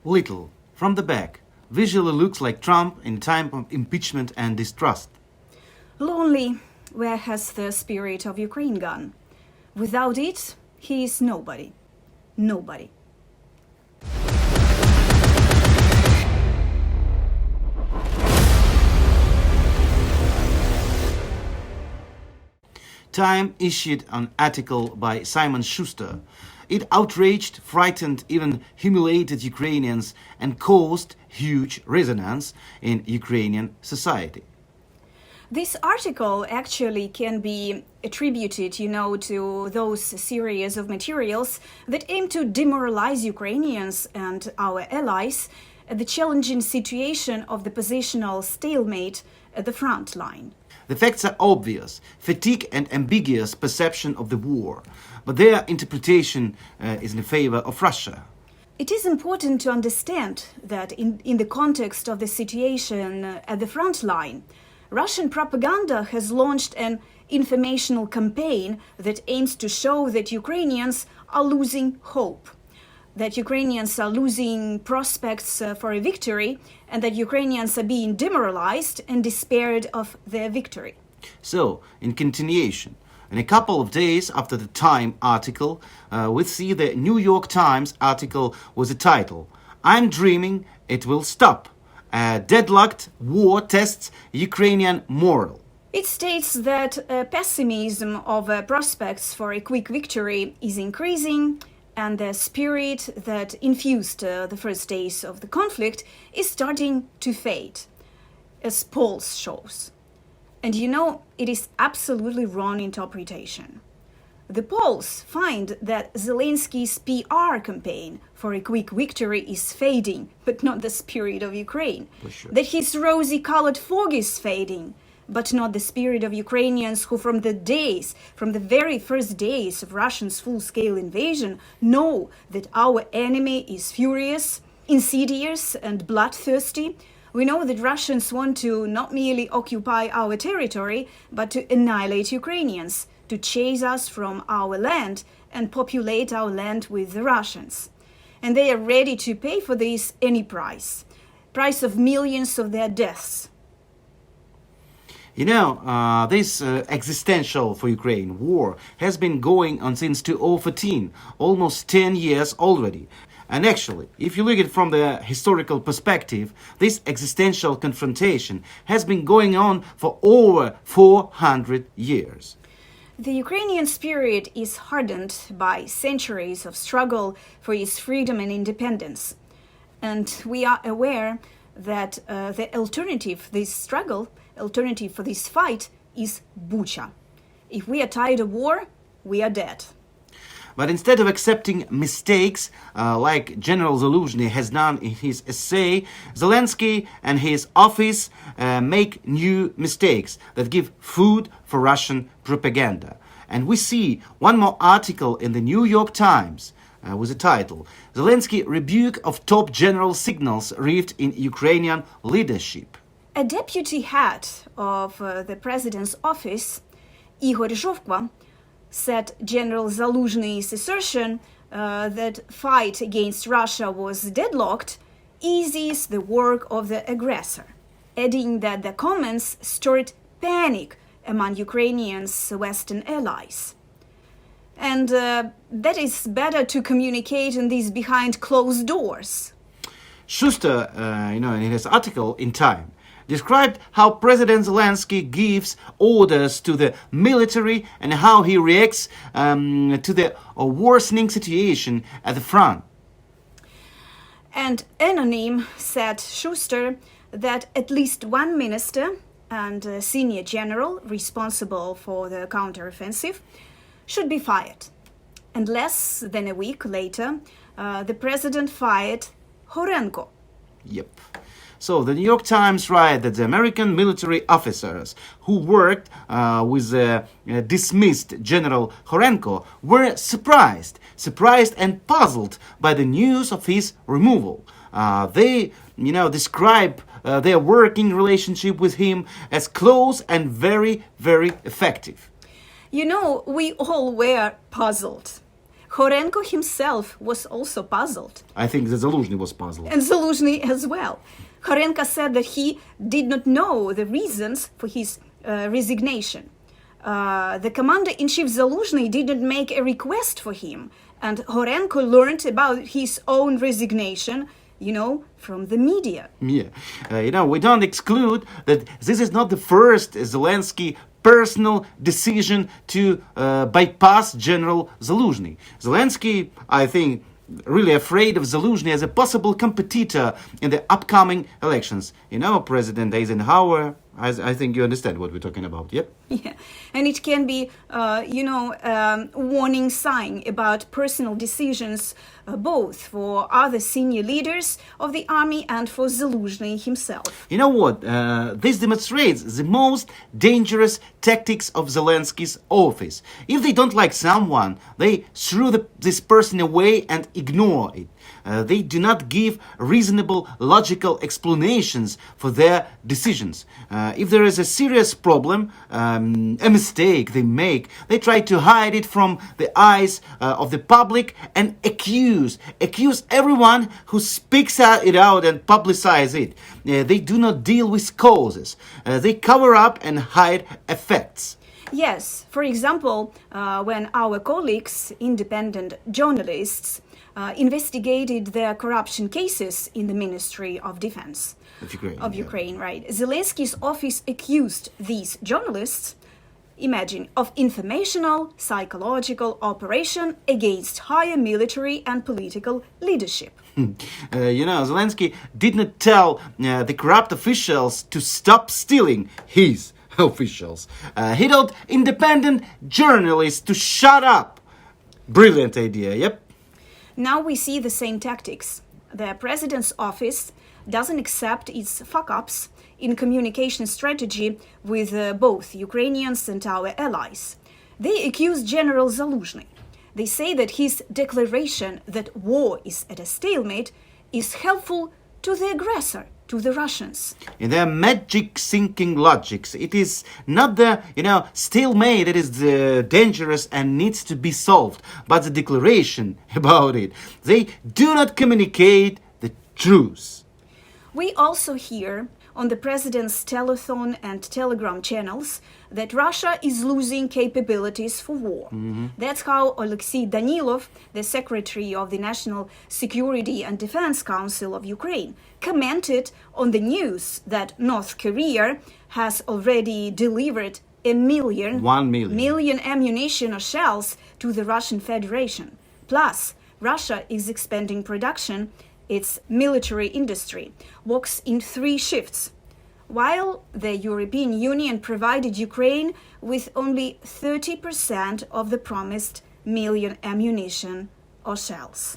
Little, from the back, visually looks like Trump in time of impeachment and distrust. Lonely, where has the spirit of Ukraine gone? Without it, he is nobody. Nobody. Time issued an article by Simon Shuster. It outraged, frightened, even humiliated Ukrainians and caused huge resonance in Ukrainian society. This article actually can be attributed, to those series of materials that aim to demoralize Ukrainians and our allies at the challenging situation of the positional stalemate at the front line. The facts are obvious: fatigue and ambiguous perception of the war, but their interpretation is in favor of Russia. It is important to understand that in the context of the situation at the front line, Russian propaganda has launched an informational campaign that aims to show that Ukrainians are losing hope, that Ukrainians are losing prospects for a victory, and that Ukrainians are being demoralized and despaired of their victory. So, in continuation, in a couple of days after the Time article, we see the New York Times article with the title, "I'm dreaming it will stop. A deadlocked war tests Ukrainian moral." It states that pessimism of prospects for a quick victory is increasing, and the spirit that infused the first days of the conflict is starting to fade, as polls shows. And it is absolutely wrong interpretation. The polls find that Zelensky's PR campaign for a quick victory is fading, but not the spirit of Ukraine. Sure. That his rosy-colored fog is fading, but not the spirit of Ukrainians who from the very first days of Russia's full-scale invasion, know that our enemy is furious, insidious, and bloodthirsty. We know that Russians want to not merely occupy our territory, but to annihilate Ukrainians, to chase us from our land and populate our land with the Russians. And they are ready to pay for this any price of millions of their deaths. This existential for Ukraine war has been going on since 2014, almost 10 years already. And actually, if you look at it from the historical perspective, this existential confrontation has been going on for over 400 years. The Ukrainian spirit is hardened by centuries of struggle for its freedom and independence. And we are aware that the alternative for this fight is Bucha. If we are tired of war, we are dead. But instead of accepting mistakes, like General Zaluzhny has done in his essay, Zelensky and his office make new mistakes that give food for Russian propaganda. And we see one more article in the New York Times with the title, "Zelensky Rebuke of Top General Signals Read in Ukrainian Leadership." A deputy head of the president's office, Igor Zhovko, said General Zaluzhny's assertion that fight against Russia was deadlocked eases the work of the aggressor, adding that the comments stirred panic among Ukrainians' Western allies. And that is better to communicate in these behind closed doors. Shuster, in his article in Time, described how President Zelensky gives orders to the military and how he reacts to the worsening situation at the front. And Anonym said Shuster that at least one minister and a senior general responsible for the counteroffensive should be fired. And less than a week later, the president fired Horenko. Yep. So the New York Times write that the American military officers who worked with the dismissed General Horenko were surprised and puzzled by the news of his removal. They, describe their working relationship with him as close and very, very effective. We all were puzzled. Horenko himself was also puzzled. I think that Zaluzhny was puzzled. And Zaluzhny as well. Horenko said that he did not know the reasons for his resignation. The commander-in-chief Zaluzhny didn't make a request for him, and Horenko learned about his own resignation, from the media. Yeah. We don't exclude that this is not the first Zelensky personal decision to bypass General Zaluzhny. Zelensky, I think, really afraid of Zaluzhny as a possible competitor in the upcoming elections. President Eisenhower, I think you understand what we're talking about, yep? Yeah, and it can be, warning sign about personal decisions, both for other senior leaders of the army and for Zaluzhny himself. You know what? This demonstrates the most dangerous tactics of Zelensky's office. If they don't like someone, they throw this person away and ignore it. They do not give reasonable, logical explanations for their decisions. If there is a serious problem, a mistake they make, they try to hide it from the eyes of the public and accuse everyone who speaks it out and publicize it. They do not deal with causes. They cover up and hide effects. Yes, for example, when our colleagues, independent journalists, investigated their corruption cases in the Ministry of Defense of Ukraine, right? Zelensky's office accused these journalists, imagine, of informational, psychological operation against higher military and political leadership. Zelensky did not tell the corrupt officials to stop stealing his officials. He told independent journalists to shut up. Brilliant idea, yep. Now we see the same tactics. The president's office doesn't accept its fuck-ups in communication strategy with both Ukrainians and our allies. They accuse General Zaluzhny. They say that his declaration that war is at a stalemate is helpful to the aggressor, to the Russians. In their magic thinking logics, it is not the, stalemate that is dangerous and needs to be solved, but the declaration about it. They do not communicate the truth. We also hear on the president's telethon and telegram channels that Russia is losing capabilities for war. That's how Alexei Danilov, the secretary of the National Security and Defense Council of Ukraine, commented on the news that North Korea has already delivered 1 million ammunition or shells to the Russian Federation. Plus, Russia is expanding production. Its military industry works in 3 shifts, while the European Union provided Ukraine with only 30% of the promised million ammunition or shells.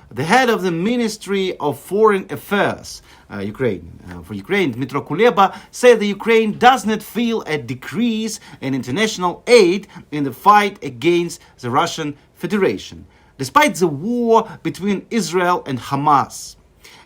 The head of the Ministry of Foreign Affairs, for Ukraine, Dmytro Kuleba, said the Ukraine does not feel a decrease in international aid in the fight against the Russian Federation, despite the war between Israel and Hamas.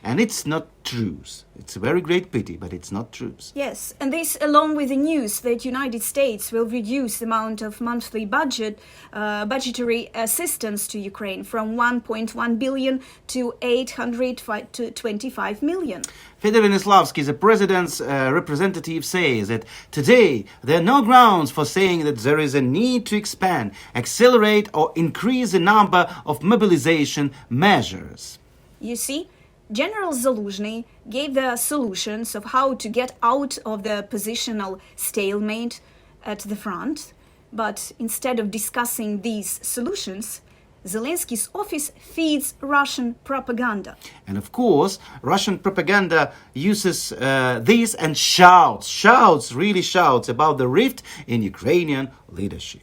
And it's not truth. It's a very great pity, but it's not truth. Yes, and this along with the news that United States will reduce the amount of monthly budgetary assistance to Ukraine from 1.1 billion to 825 million. Fedor Venislavsky, the president's representative, says that today there are no grounds for saying that there is a need to expand, accelerate or increase the number of mobilization measures. You see, General Zaluzhny gave the solutions of how to get out of the positional stalemate at the front, but instead of discussing these solutions, Zelensky's office feeds Russian propaganda. And of course, Russian propaganda uses this and shouts about the rift in Ukrainian leadership.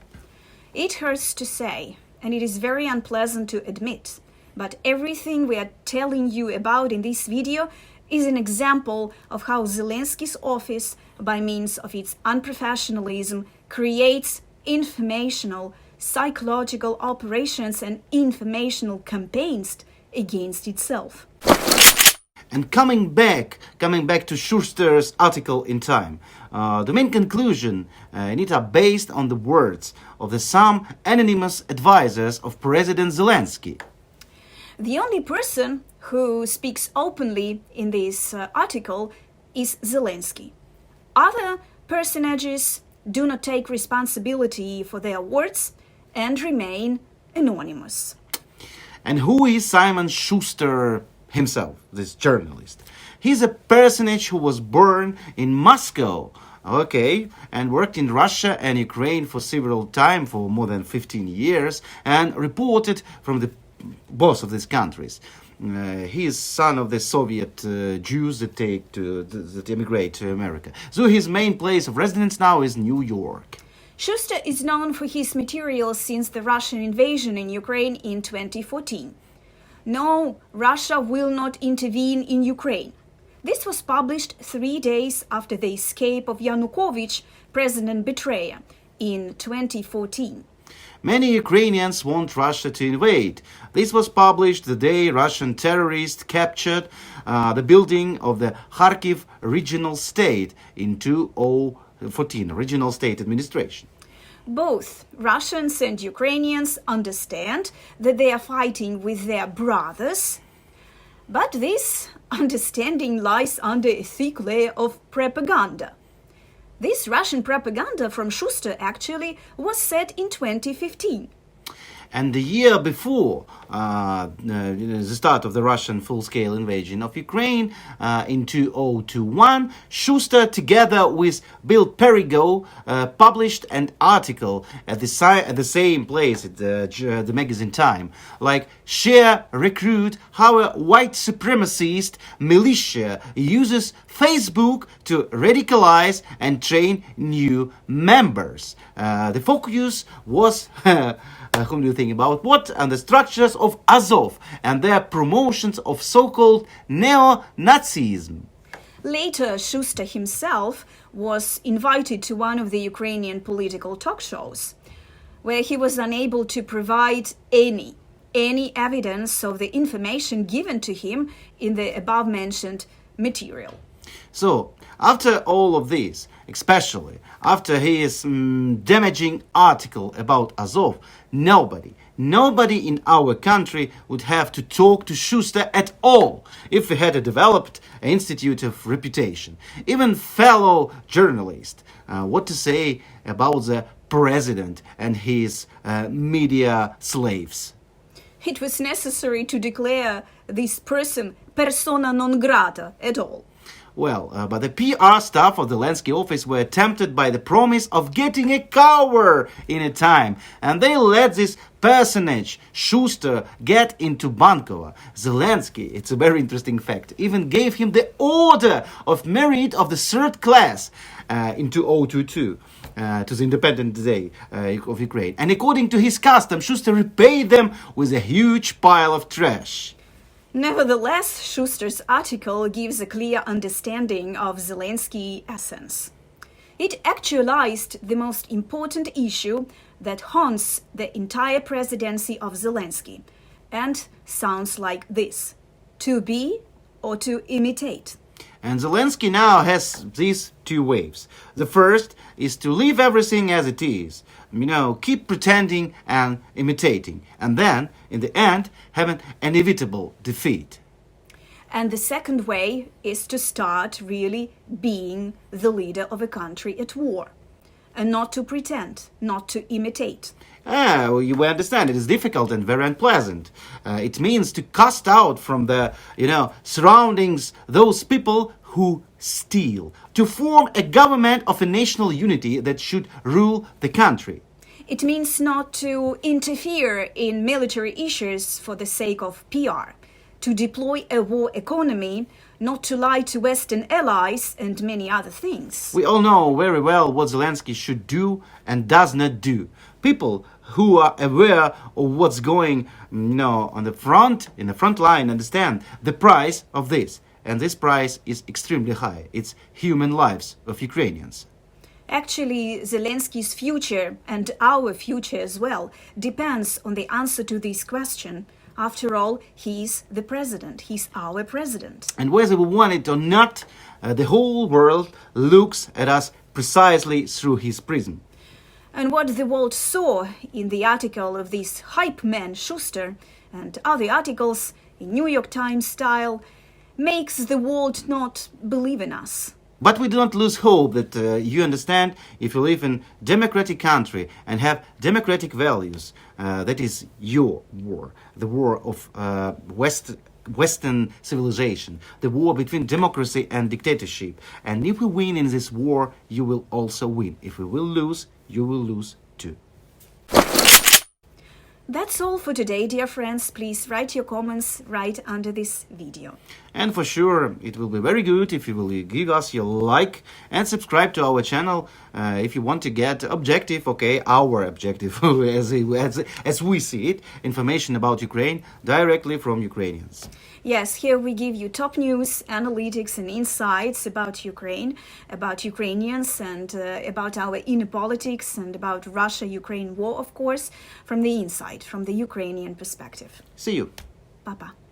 It hurts to say, and it is very unpleasant to admit, but everything we are telling you about in this video is an example of how Zelensky's office, by means of its unprofessionalism, creates informational, psychological operations and informational campaigns against itself. And coming back to Schuster's article in Time, the main conclusion in it are based on the words of the some anonymous advisors of President Zelensky. The only person who speaks openly in this article is Zelensky. Other personages do not take responsibility for their words and remain anonymous. And who is Simon Shuster himself, this journalist? He's a personage who was born in Moscow, and worked in Russia and Ukraine for several times, for more than 15 years, and reported from the both of these countries. He is son of the Soviet Jews that immigrate to America. So his main place of residence now is New York. Shuster is known for his materials since the Russian invasion in Ukraine in 2014. No, Russia will not intervene in Ukraine. This was published 3 days after the escape of Yanukovych, president betrayer, in 2014. Many Ukrainians want Russia to invade. This was published the day Russian terrorists captured the building of the Kharkiv regional state in 2014, regional state administration. Both Russians and Ukrainians understand that they are fighting with their brothers, but this understanding lies under a thick layer of propaganda. This Russian propaganda from Shuster actually was set in 2015. And the year before the start of the Russian full-scale invasion of Ukraine in 2021, Shuster, together with Bill Perigo, published an article at the same place, at the magazine Time, like share, recruit how a white supremacist militia uses Facebook to radicalize and train new members. The focus was whom do you think about what? And the structures of Azov and their promotions of so-called neo-Nazism. Later, Shuster himself was invited to one of the Ukrainian political talk shows, where he was unable to provide any evidence of the information given to him in the above-mentioned material. So, after all of this, especially after his damaging article about Azov, nobody in our country would have to talk to Shuster at all if we had a developed institute of reputation. Even fellow journalists, what to say about the president and his media slaves? It was necessary to declare this person persona non grata at all. Well, but the PR staff of the Zelensky office were tempted by the promise of getting a cover in a time, and they let this personage, Shuster, get into Bankova. Zelensky, it's a very interesting fact, even gave him the Order of Merit of the Third Class in 2022. To the Independent Day of Ukraine. And according to his custom, Shuster repaid them with a huge pile of trash. Nevertheless, Shuster's article gives a clear understanding of Zelensky's essence. It actualized the most important issue that haunts the entire presidency of Zelensky, and sounds like this: to be or to imitate. And Zelensky now has these two waves. The first is to leave everything as it is, keep pretending and imitating, and then, in the end, have an inevitable defeat. And the second way is to start really being the leader of a country at war, and not to pretend, not to imitate. Well, you understand, it is difficult and very unpleasant. It means to cast out from the, surroundings those people who steal, to form a government of a national unity that should rule the country. It means not to interfere in military issues for the sake of PR, to deploy a war economy, not to lie to Western allies, and many other things. We all know very well what Zelensky should do and does not do. People who are aware of what's going on the front line, understand the price of this. And this price is extremely high. It's human lives of Ukrainians. Actually, Zelensky's future, and our future as well, depends on the answer to this question: After all, he's the president. He's our president. And whether we want it or not, the whole world looks at us precisely through his prism. And what the world saw in the article of this hype man Shuster and other articles in New York Times style makes the world not believe in us. But we do not lose hope that you understand, if you live in a democratic country and have democratic values, that is your war, the war of Western civilization, the war between democracy and dictatorship. And if we win in this war, you will also win. If we will lose, you will lose too. That's all for today, dear friends. Please write your comments right under this video. And for sure, it will be very good if you will give us your like and subscribe to our channel if you want to get objective, our objective, as we see it, information about Ukraine directly from Ukrainians. Yes, here we give you top news, analytics and insights about Ukraine, about Ukrainians and about our inner politics and about Russia-Ukraine war, of course, from the inside, from the Ukrainian perspective. See you. Bye-bye.